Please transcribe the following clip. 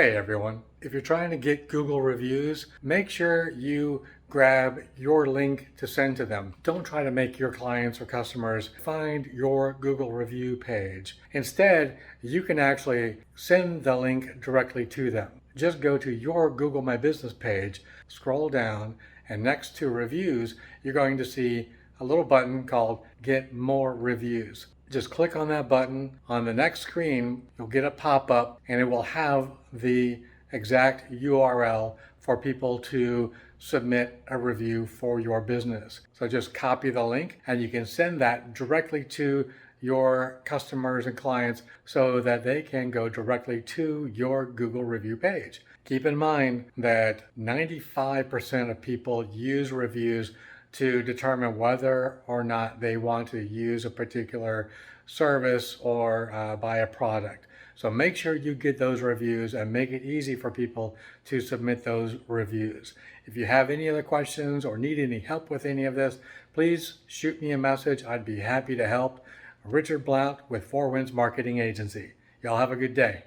Hey everyone, if you're trying to get Google reviews, make sure you grab your link to send to them. Don't try to make your clients or customers find your Google review page. Instead, you can actually send the link directly to them. Just go to your Google My Business page, scroll down, and next to reviews, you're going to see a little button called Get More Reviews. Just click on that button. On the next screen, you'll get a pop-up and it will have the exact URL for people to submit a review for your business. So just copy the link and you can send that directly to your customers and clients so that they can go directly to your Google review page. Keep in mind that 95% of people use reviews to determine whether or not they want to use a particular service or buy a product. So make sure you get those reviews and make it easy for people to submit those reviews. If you have any other questions or need any help with any of this, please shoot me a message. I'd be happy to help. Richard Blount with Four Winds Marketing Agency. Y'all have a good day.